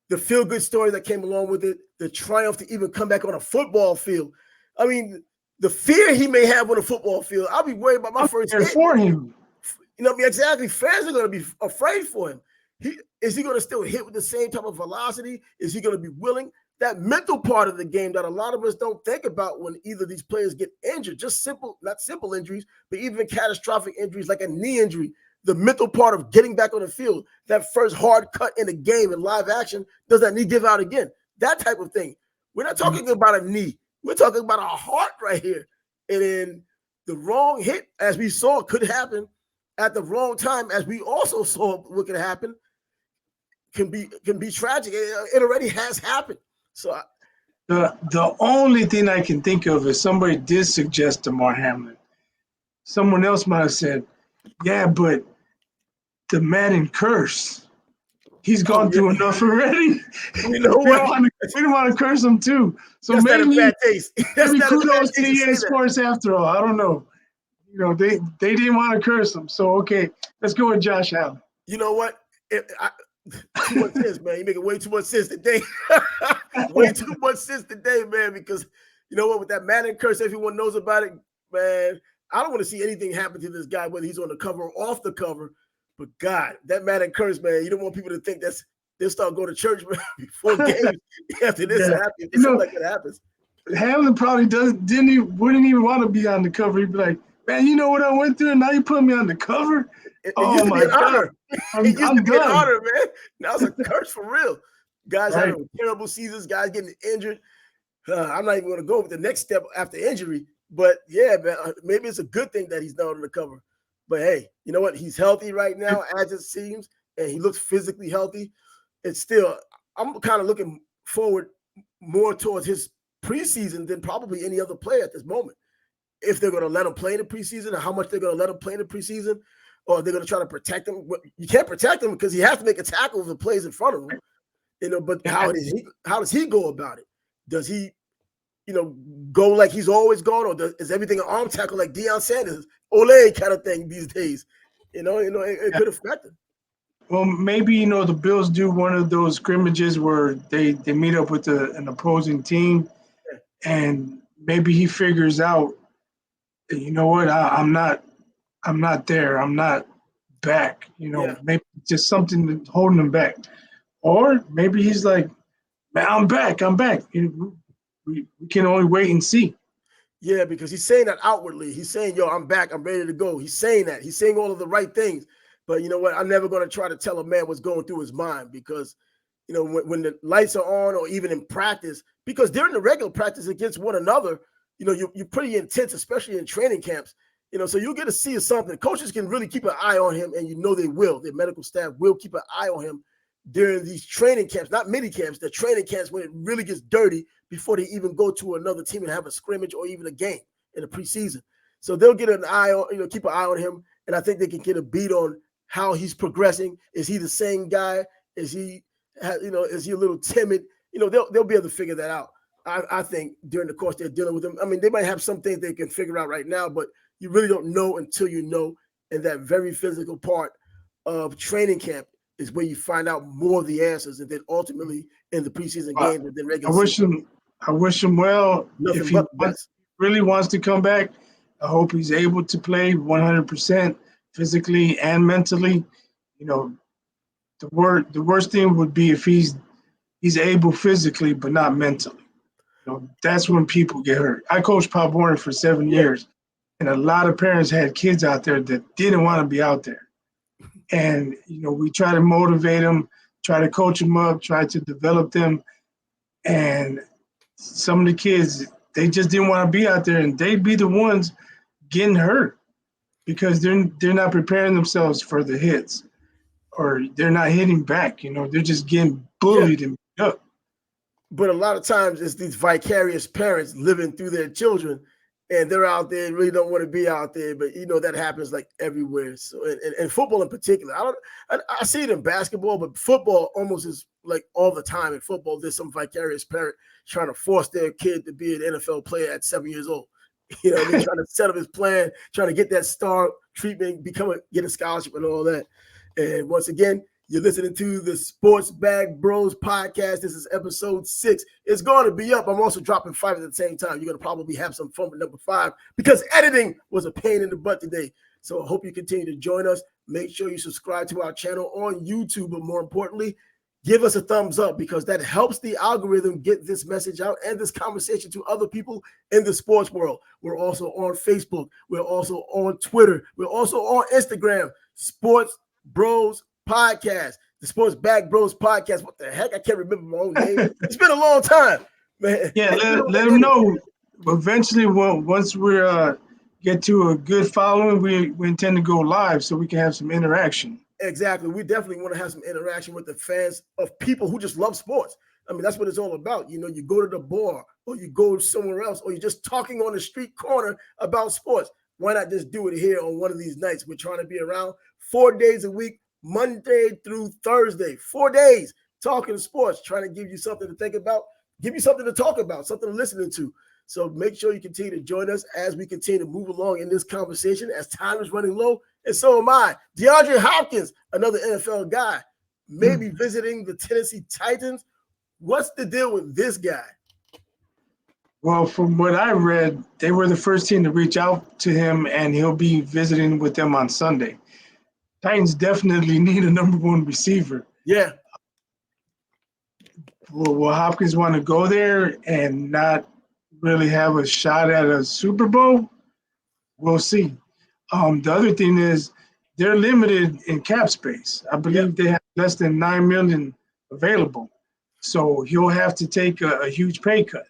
the feel-good story that came along with it, the triumph to even come back on a football field. I mean, the fear he may have on a football field, I'll be worried about my first hit. For him. Exactly. Fans are going to be afraid for him. Is he going to still hit with the same type of velocity? Is he going to be willing? That mental part of the game that a lot of us don't think about when either these players get injured, just not simple injuries, but even catastrophic injuries like a knee injury. The mental part of getting back on the field, that first hard cut in a game in live action, does that knee give out again? That type of thing. We're not talking about a knee. We're talking about a heart right here. And then the wrong hit, as we saw, could happen at the wrong time, as we also saw what could happen, can be tragic. It already has happened. So the only thing I can think of is somebody did suggest Damar Hamlin. Someone else might have said, yeah, but the Madden curse. He's gone through enough already. You know what? We don't want to curse him too. So that's maybe, not a bad taste. Maybe kudos to EA Sports after all. I don't know. You know, they didn't want to curse him. So, okay, let's go with Josh Allen. You know what? Too much sense, man. You making way too much sense today. Way too much sense today, man, because you know what? With that Madden curse, everyone knows about it, man. I don't want to see anything happen to this guy, whether he's on the cover or off the cover. But God, that Madden curse, man, you don't want people to think they'll start going to church, man, before games after this happens. Something like that happens. Hamlin probably wouldn't even want to be on the cover. He'd be like, man, you know what I went through, and now you put me on the cover? It used to be an honor. It used to be an honor, man. Now it's a curse for real. Guys having terrible seasons, guys getting injured. I'm not even going to go with the next step after injury. But, yeah, man, maybe it's a good thing that he's not on the cover. But, hey, you know what? He's healthy right now, as it seems, and he looks physically healthy. It's still – I'm kind of looking forward more towards his preseason than probably any other player at this moment. If they're going to let him play in the preseason, or how much they're going to let him play in the preseason, or they're going to try to protect him. You can't protect him because he has to make a tackle if the plays in front of him. You know, but how does he go about it? Does he, go like he's always gone, or is everything an arm tackle like Deion Sanders, Ole kind of thing these days? It could affect him. Well, maybe, the Bills do one of those scrimmages where they meet up with an opposing team, and maybe he figures out, you know what, I'm not there. I'm not back. Maybe just something that's holding him back. Or maybe he's like, man, I'm back. We can only wait and see. Yeah, because he's saying that outwardly. He's saying, yo, I'm back. I'm ready to go. He's saying that. He's saying all of the right things. But you know what? I'm never going to try to tell a man what's going through his mind because, when the lights are on or even in practice, because during the regular practice against one another, you're pretty intense, especially in training camps. So you'll get to see something. Coaches can really keep an eye on him, and they will. Their medical staff will keep an eye on him during these training camps, not mini camps, the training camps when it really gets dirty before they even go to another team and have a scrimmage or even a game in the preseason. So they'll get an eye on, keep an eye on him, and I think they can get a beat on how he's progressing. Is he the same guy? Is he a little timid? They'll be able to figure that out. I think during the course they're dealing with him. I mean, they might have some things they can figure out right now, but you really don't know until you know. And that very physical part of training camp is where you find out more of the answers, and then ultimately in the preseason games and then regular season. I wish him well. Nothing if he really wants to come back, I hope he's able to play 100% physically and mentally. The worst thing would be if he's able physically but not mentally. That's when people get hurt. I coached Pop Warner for 7 years, and a lot of parents had kids out there that didn't want to be out there. And, we try to motivate them, try to coach them up, try to develop them. And some of the kids, they just didn't want to be out there, and they'd be the ones getting hurt because they're not preparing themselves for the hits, or they're not hitting back. They're just getting bullied and beat up. But a lot of times it's these vicarious parents living through their children, and they're out there and really don't want to be out there. But that happens like everywhere. So and football in particular, I see it in basketball, but football almost is like all the time. In football, there's some vicarious parent trying to force their kid to be an NFL player at 7 years old. They're trying to set up his plan, trying to get that star treatment, get a scholarship and all that. And once again, you're listening to the Sports Bag Bros podcast. This is episode 6. It's going to be up. I'm also dropping 5 at the same time. You're going to probably have some fun with number 5 because editing was a pain in the butt today. So I hope you continue to join us. Make sure you subscribe to our channel on YouTube. But more importantly, give us a thumbs up because that helps the algorithm get this message out and this conversation to other people in the sports world. We're also on Facebook. We're also on Twitter. We're also on Instagram. Sports Bros Podcast, the Sports Bag Bros Podcast. What the heck? I can't remember my own name. It's been a long time, man. Yeah, let them know Eventually, once we get to a good following, we intend to go live so we can have some interaction. Exactly. We definitely want to have some interaction with the fans of people who just love sports. I mean, that's what it's all about. You go to the bar or you go somewhere else or you're just talking on the street corner about sports. Why not just do it here on one of these nights? We're trying to be around 4 days a week, Monday through Thursday, 4 days talking sports, trying to give you something to think about, give you something to talk about, something to listen to. So make sure you continue to join us as we continue to move along in this conversation as time is running low. And so am I. DeAndre Hopkins, another NFL guy, maybe visiting the Tennessee Titans. What's the deal with this guy? Well, from what I read, they were the first team to reach out to him, and he'll be visiting with them on Sunday. Titans definitely need a number one receiver. Yeah. Will Hopkins want to go there and not really have a shot at a Super Bowl? We'll see. The other thing is they're limited in cap space. I believe they have less than $9 million available. So he'll have to take a huge pay cut.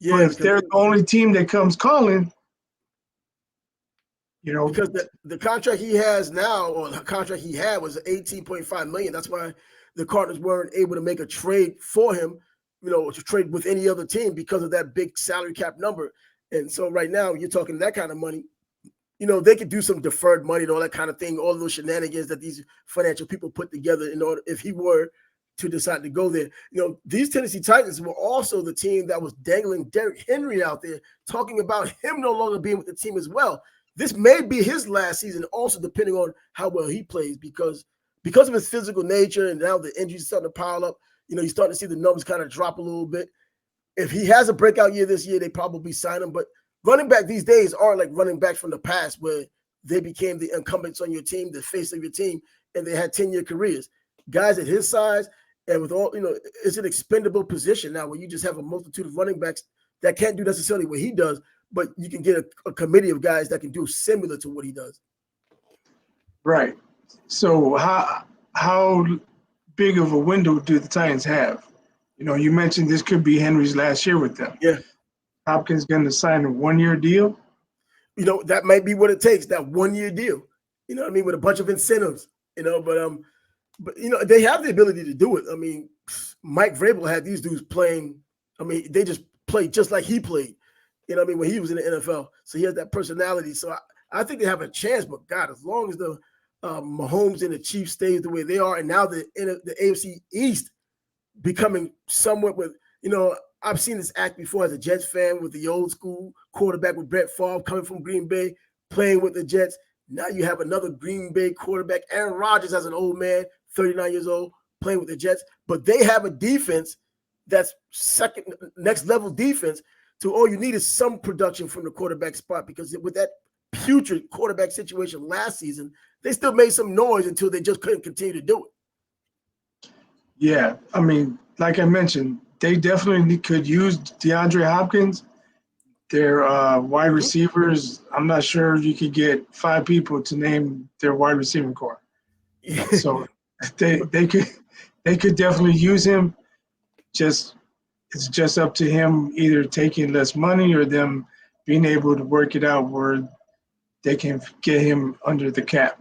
Yeah, but if they're the only team that comes calling, because the contract he has now, or the contract he had, was $18.5 million. That's why the Cardinals weren't able to make a trade for him, to trade with any other team because of that big salary cap number. And so right now, you're talking that kind of money. They could do some deferred money and all that kind of thing, all those shenanigans that these financial people put together in order, if he were to decide to go there. These Tennessee Titans were also the team that was dangling Derrick Henry out there, talking about him no longer being with the team as well. This may be his last season, also depending on how well he plays, because of his physical nature and now the injuries starting to pile up. You're starting to see the numbers kind of drop a little bit. If he has a breakout year this year, they probably sign him. But running back these days are like running backs from the past, where they became the incumbents on your team, the face of your team, and they had 10-year careers. Guys at his size, and with all, it's an expendable position now where you just have a multitude of running backs that can't do necessarily what he does, but you can get a committee of guys that can do similar to what he does. Right. So how big of a window do the Titans have? You mentioned this could be Henry's last year with them. Yeah. Hopkins going to sign a 1-year deal? That might be what it takes, that 1-year deal. You know what I mean? With a bunch of incentives, but they have the ability to do it. I mean, Mike Vrabel had these dudes playing. I mean, they just played just like he played. When he was in the NFL. So he has that personality. So I think they have a chance. But God, as long as the Mahomes and the Chiefs stays the way they are, and now the AFC East becoming somewhat with, I've seen this act before as a Jets fan with the old school quarterback with Brett Favre coming from Green Bay, playing with the Jets. Now you have another Green Bay quarterback, Aaron Rodgers, as an old man, 39 years old, playing with the Jets. But they have a defense that's next level defense. To all you need is some production from the quarterback spot, because with that putrid quarterback situation last season, they still made some noise until they just couldn't continue to do it. Yeah, I mean, like I mentioned, they definitely could use DeAndre Hopkins. Their wide receivers, I'm not sure you could get 5 people to name their wide receiving core. So they could definitely use him. It's just up to him either taking less money or them being able to work it out where they can get him under the cap.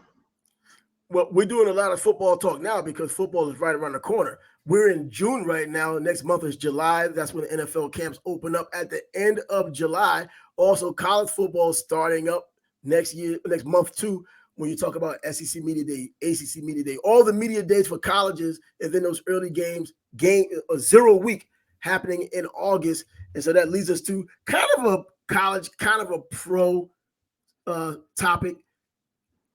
Well, we're doing a lot of football talk now because football is right around the corner. We're in June right now. Next month is July. That's when the NFL camps open up at the end of July. Also, college football is starting up next month too, when you talk about SEC Media Day, ACC Media Day, all the media days for colleges, and then those early games, a 0 week happening in August. And so that leads us to kind of a college, kind of a pro topic.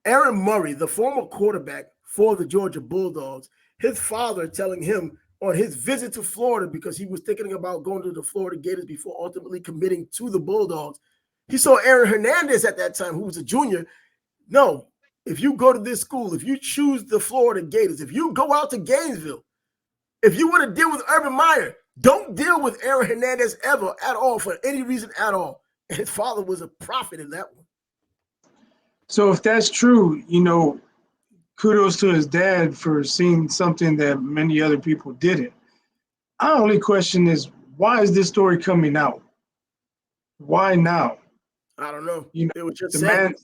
Aaron Murray, the former quarterback for the Georgia Bulldogs, his father telling him on his visit to Florida, because he was thinking about going to the Florida Gators before ultimately committing to the Bulldogs. He saw Aaron Hernandez at that time, who was a junior. No, if you go to this school, if you choose the Florida Gators, if you go out to Gainesville, if you want to deal with Urban Meyer, don't deal with Aaron Hernandez ever at all for any reason at all. And his father was a prophet in that one. So if that's true, kudos to his dad for seeing something that many other people didn't. Our only question is, why is this story coming out? Why now? I don't know. You know, It was just the said. man.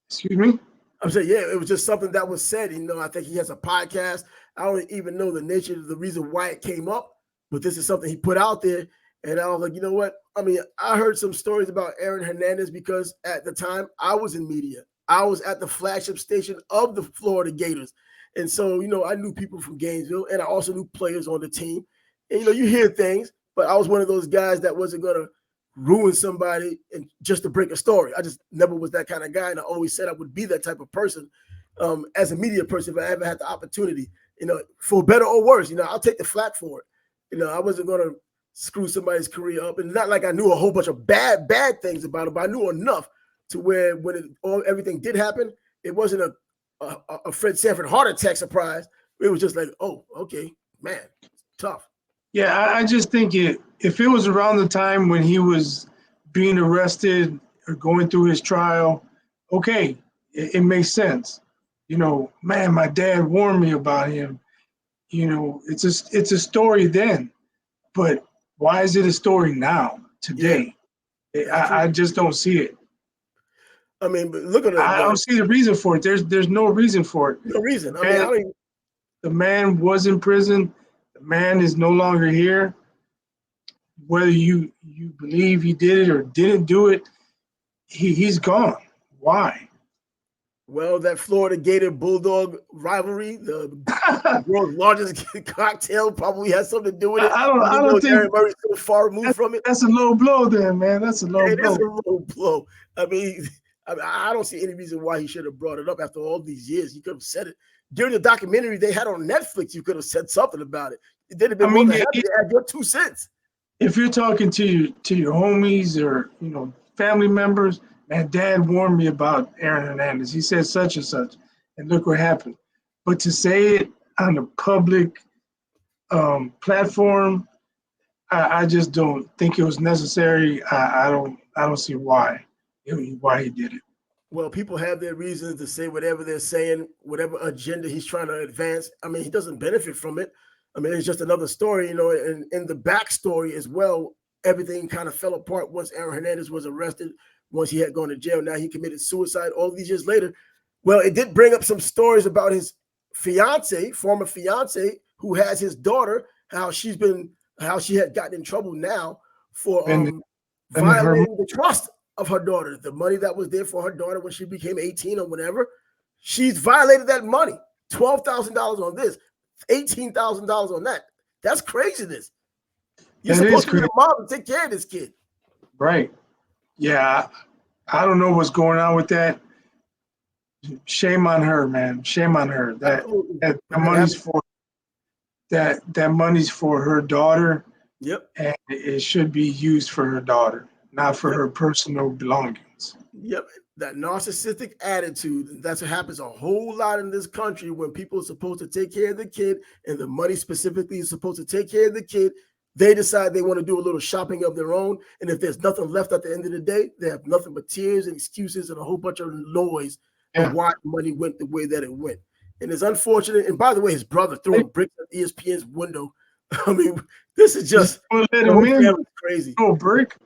Excuse me. I'm saying, yeah, it was just something that was said. I think he has a podcast. I don't even know the nature of the reason why it came up, but this is something he put out there. And I was like, you know what? I mean, I heard some stories about Aaron Hernandez because at the time I was in media. I was at the flagship station of the Florida Gators. And so, I knew people from Gainesville and I also knew players on the team. And, you hear things, but I was one of those guys that wasn't going to ruin somebody and just to break a story. I just never was that kind of guy. And I always said I would be that type of person as a media person if I ever had the opportunity, for better or worse. I'll take the flack for it. I wasn't going to screw somebody's career up. And not like I knew a whole bunch of bad things about it, but I knew enough to where when everything did happen, it wasn't a Fred Sanford heart attack surprise. It was just like, oh, okay, man, tough. Yeah, I just think if it was around the time when he was being arrested or going through his trial, okay, it makes sense. Man, my dad warned me about him. It's a story then, but why is it a story now, today? I just don't see it. I mean, but look at I don't see the reason for it. There's no reason for it. no reason. I mean, Man, I don't even, the man was in prison. The man is no longer here. Whether you believe he did it or didn't do it, he's gone. Why? well, that Florida Gator Bulldog rivalry, the world's largest cocktail, probably has something to do with it. I don't think Aaron Murray's so far removed from it. that's a low blow, then, man. That's a low It blow. is a low blow. I mean, I don't see any reason why he should have brought it up after all these years. He could have said it during the documentary they had on Netflix. You could have said something about it. It didn't have been more than happy to add your 2 cents. If you're talking to your homies or family members, man, Dad warned me about Aaron Hernandez. He said such and such, and look what happened. But to say it on a public platform, I just don't think it was necessary. I don't see why he did it. Well, people have their reasons to say whatever they're saying, whatever agenda he's trying to advance. I mean, he doesn't benefit from it. I mean, it's just another story, and in the backstory as well, everything kind of fell apart once Aaron Hernandez was arrested, once he had gone to jail. Now he committed suicide all these years later. Well, it did bring up some stories about his former fiance, who has his daughter, how she had gotten in trouble now for violating the trust of her daughter, the money that was there for her daughter when she became 18 or whatever. She's violated that money. $12,000 on this, $18,000 on that. That's craziness. You're supposed to be a mom and take care of this kid. Right. Yeah. I don't know what's going on with that. Shame on her, man. Shame on her. That money's for her daughter. Yep. And it should be used for her daughter, not for her personal belongings. Yep. That narcissistic attitude, that's what happens a whole lot in this country when people are supposed to take care of the kid and the money specifically is supposed to take care of the kid. They decide they want to do a little shopping of their own. And if there's nothing left at the end of the day, they have nothing but tears and excuses and a whole bunch of noise of why money went the way that it went. And it's unfortunate. And by the way, his brother threw a brick at ESPN's window. I mean, this is just crazy. Throw a brick?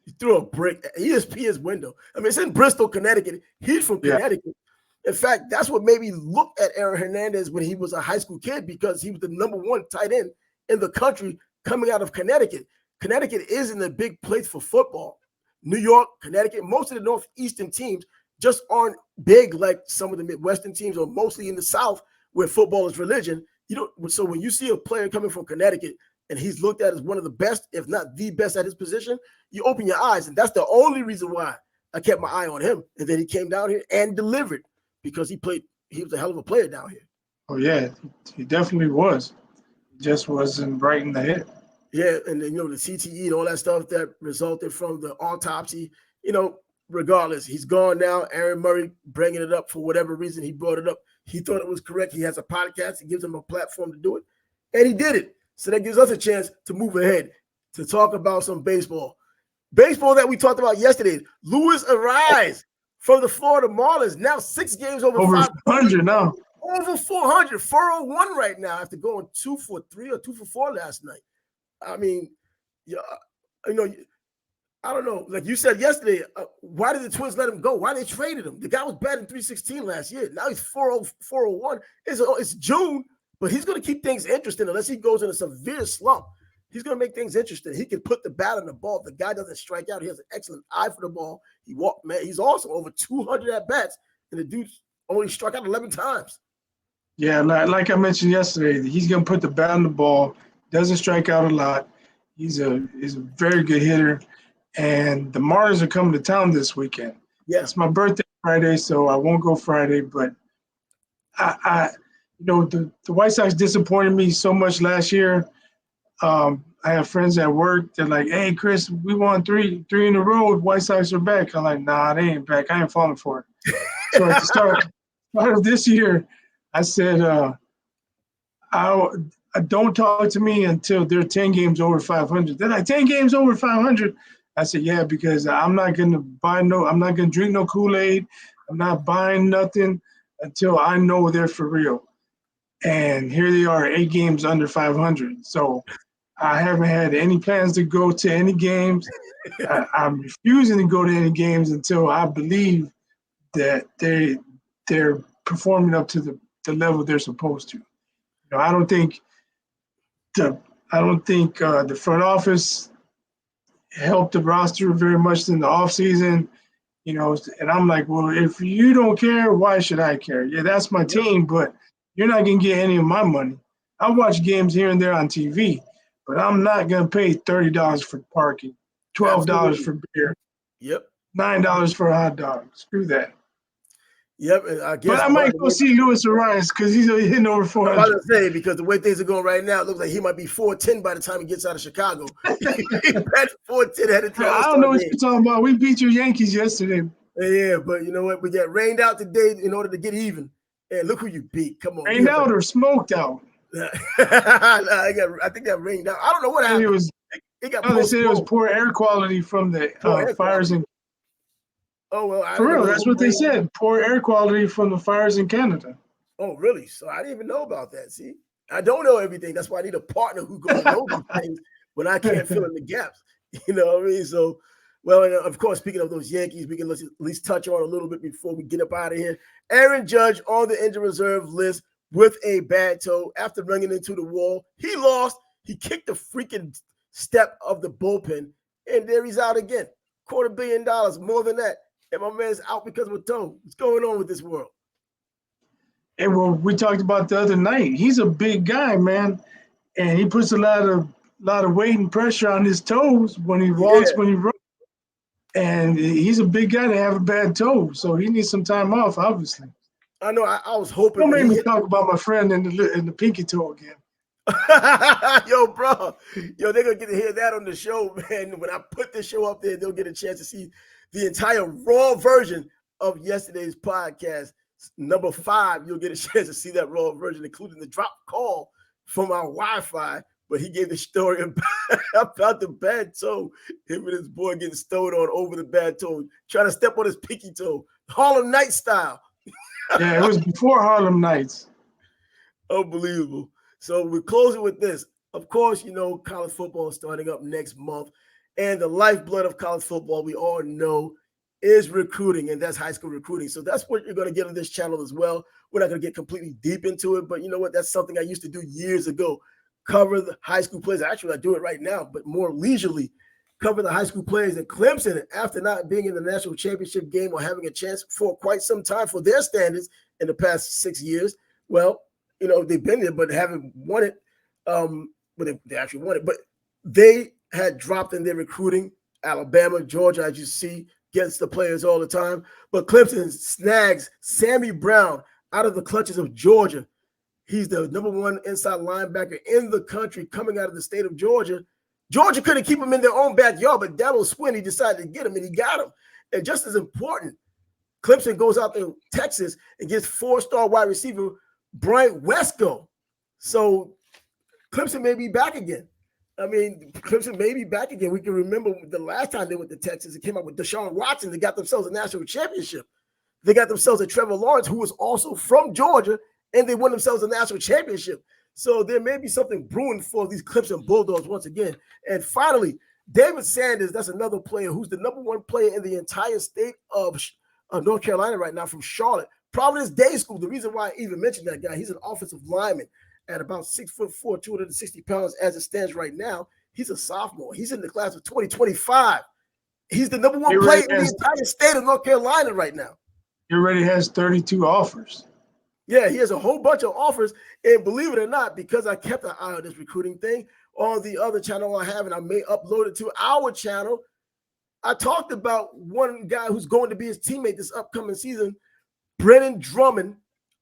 He threw a brick at ESPN's window. I mean, it's in Bristol, Connecticut. He's from Connecticut. In fact, that's what made me look at Aaron Hernandez when he was a high school kid, because he was the #1 tight end in the country coming out of Connecticut. Connecticut isn't a big place for football. New York, Connecticut, most of the Northeastern teams just aren't big like some of the Midwestern teams, or mostly in the South where football is religion. So when you see a player coming from Connecticut and he's looked at as one of the best, if not the best at his position, you open your eyes. And that's the only reason why I kept my eye on him. And then he came down here and delivered, because he was a hell of a player down here. Oh, yeah, he definitely was. Just wasn't right in the head. Yeah, and then, the CTE and all that stuff that resulted from the autopsy, regardless, he's gone now. Aaron Murray bringing it up for whatever reason he brought it up. He thought it was correct. He has a podcast. It gives him a platform to do it. And he did it. So that gives us a chance to move ahead, to talk about some baseball. Baseball that we talked about yesterday. Luis Ariz from the Florida Marlins, now 6 games over 500 now. Over 400, 401 right now after going 2 for 3 or 2 for 4 last night. I mean, I don't know. Like you said yesterday, why did the Twins let him go? Why they traded him? The guy was batting 316 last year. Now he's 401. It's June, but he's going to keep things interesting unless he goes in a severe slump. He's going to make things interesting. He can put the bat on the ball. The guy doesn't strike out. He has an excellent eye for the ball. He's also over 200 at bats, and the dude only struck out 11 times. Yeah, like I mentioned yesterday, he's going to put the bat on the ball. Doesn't strike out a lot. He's a very good hitter. And the Marlins are coming to town this weekend. Yeah. It's my birthday Friday, so I won't go Friday. But the White Sox disappointed me so much last year. I have friends at work. They're like, "Hey, Chris, we won three in a row. White Sox are back." I'm like, "Nah, they ain't back. I ain't falling for it." So at the start of this year, I said, don't talk to me until they're 10 games over 500. They're like, 10 games over 500? I said, yeah, because I'm not going to drink no Kool-Aid. I'm not buying nothing until I know they're for real. And here they are, 8 games under 500. So I haven't had any plans to go to any games. I'm refusing to go to any games until I believe that they're performing up to the level they're supposed to. I don't think the front office helped the roster very much in the offseason, and I'm like, well, if you don't care, why should I care? Yeah, that's my team, but you're not going to get any of my money. I watch games here and there on TV, but I'm not going to pay $30 for parking, $12 for beer, $9 for a hot dog. Screw that. Yep, and I guess. But I might go see Luis Arias because he's hitting over 400. I'm about to say, because the way things are going right now, it looks like he might be 410 by the time he gets out of Chicago. That's 410 headed to I don't know what you're talking about. We beat your Yankees yesterday. Yeah, but you know what? We got rained out today in order to get even. And look who you beat. Come on. Rained out or smoked out? I think that rained out. I don't know what happened. They said it was poor air quality from the fires in. Oh, well. For real, that's what they said. Poor air quality from the fires in Canada. Oh, really? So I didn't even know about that. See, I don't know everything. That's why I need a partner who's going to know these things when I can't fill in the gaps. You know what I mean? So, well, and of course, speaking of those Yankees, we can at least touch on a little bit before we get up out of here. Aaron Judge on the injured reserve list with a bad toe after running into the wall. He lost. He kicked the freaking step of the bullpen, and there he's out again. $250 million, more than that. And my man's out because of a toe. What's going on with this world? And well, we talked about the other night. He's a big guy, man, and he puts a lot of weight and pressure on his toes when he walks, when he runs. And he's a big guy to have a bad toe, so he needs some time off, obviously. I know. I was hoping. Don't make me talk about my friend in the pinky toe again. Yo, bro. Yo, they're going to get to hear that on the show, man. When I put this show up there, they'll get a chance to see the entire raw version of yesterday's podcast. Number 5, you'll get a chance to see that raw version, including the drop call from our Wi-Fi. But he gave the story about the bad toe. Him and his boy getting stowed on over the bad toe, trying to step on his pinky toe. Harlem Nights style. Yeah, it was before Harlem Nights. Unbelievable. So we're closing with this. Of course, you know, college football is starting up next month. And the lifeblood of college football, we all know, is recruiting, and that's high school recruiting. So that's what you're going to get on this channel as well. We're not going to get completely deep into it, but you know what? That's something I used to do years ago. Cover the high school players. Actually, I do it right now, but more leisurely. Cover the high school players at Clemson after not being in the national championship game or having a chance for quite some time for their standards in the past 6 years. Well, you know, they've been there, but haven't won it. But they actually won it. But they had dropped in their recruiting. Alabama, Georgia, as you see, gets the players all the time. But Clemson snags Sammy Brown out of the clutches of Georgia. He's the number 1 inside linebacker in the country coming out of the state of Georgia. Georgia couldn't keep him in their own backyard, but Dabo Swinney decided to get him, and he got him. And just as important, Clemson goes out to Texas and gets 4-star wide receiver Bryant Wesco. So Clemson may be back again. I mean, Clemson may be back again. We can remember the last time they went to Texas, it came out with Deshaun Watson. They got themselves a national championship. They got themselves a Trevor Lawrence, who was also from Georgia, and they won themselves a national championship. So there may be something brewing for these Clemson Bulldogs once again. And finally, David Sanders, that's another player who's the number one player in the entire state of North Carolina right now from Charlotte. Providence Day School. The reason why I even mentioned that guy, he's an offensive lineman at about 6'4", 260 pounds as it stands right now. He's a sophomore. He's in the class of 2025. He's the number one player in the entire state of North Carolina right now. He already has 32 offers. Yeah, he has a whole bunch of offers. And believe it or not, because I kept an eye on this recruiting thing on the other channel I have, and I may upload it to our channel, I talked about one guy who's going to be his teammate this upcoming season, Brennan Drummond,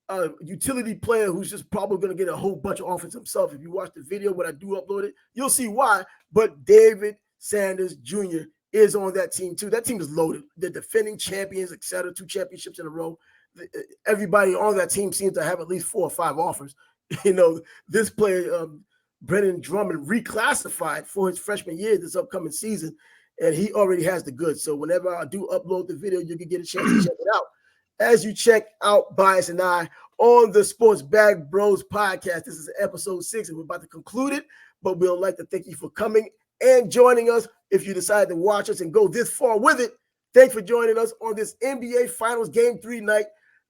a utility player who's just probably going to get a whole bunch of offers himself. If you watch the video when I do upload it, you'll see why. But David Sanders Jr. is on that team too. That team is loaded. They're defending champions, etc. 2 championships in a row. Everybody on that team seems to have at least 4 or 5 offers. You know, this player, Brennan Drummond, reclassified for his freshman year this upcoming season, and he already has the goods. So whenever I do upload the video, you can get a chance to check it out. As you check out Bias and I on the Sports Bag Bros podcast, this is episode 6, and we're about to conclude it, but we'd like to thank you for coming and joining us. If you decide to watch us and go this far with it, thanks for joining us on this NBA Finals Game 3 night.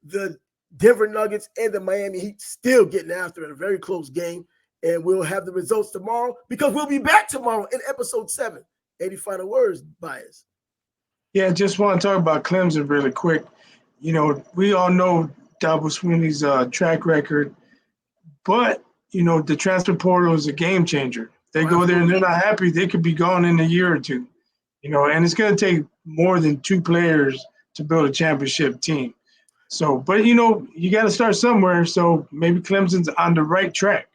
The Denver Nuggets and the Miami Heat still getting after it, a very close game, and we'll have the results tomorrow because we'll be back tomorrow in episode 7. Any final words, Bias? Yeah, just want to talk about Clemson really quick. You know, we all know Dabo Swinney's track record, but, you know, the transfer portal is a game changer. They go there and they're not happy, they could be gone in a year or two. You know, and it's going to take more than 2 players to build a championship team. So, but, you know, you got to start somewhere. So maybe Clemson's on the right track.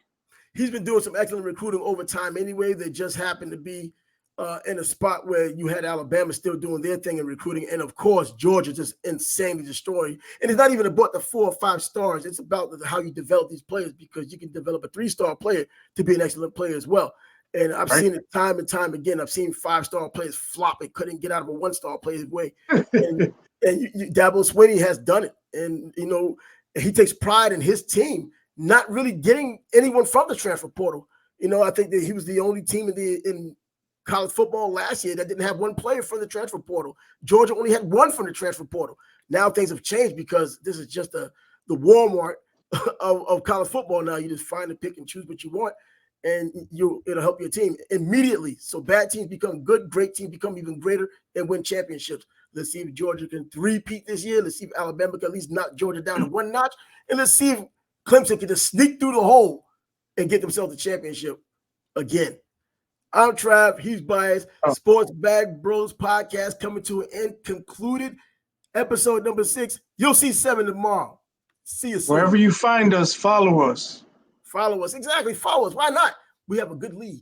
He's been doing some excellent recruiting over time anyway. They just happened to be in a spot where you had Alabama still doing their thing in recruiting. And, of course, Georgia just insanely destroying. And it's not even about the 4 or 5 stars. It's about how you develop these players, because you can develop a 3-star player to be an excellent player as well. And I've seen it time and time again. I've seen 5-star players flop and couldn't get out of a 1-star player's way. And Dabo Swinney has done it. And, you know, he takes pride in his team not really getting anyone from the transfer portal. You know, I think that he was the only team in college football last year that didn't have 1 player from the transfer portal. Georgia only had 1 from the transfer portal. Now things have changed because this is just the Walmart of college football now. You just find and pick and choose what you want, and it'll help your team immediately. So bad teams become good, great teams become even greater and win championships. Let's see if Georgia can three-peat this year. Let's see if Alabama can at least knock Georgia down to 1 notch. And let's see if Clemson can just sneak through the hole and get themselves a championship again. I'm Trav. He's Bias. Sports Bag Bros podcast coming to an end. Concluded. Episode number 6. You'll see 7 tomorrow. See you soon. Wherever you find us, follow us. Follow us. Exactly. Follow us. Why not? We have a good lead.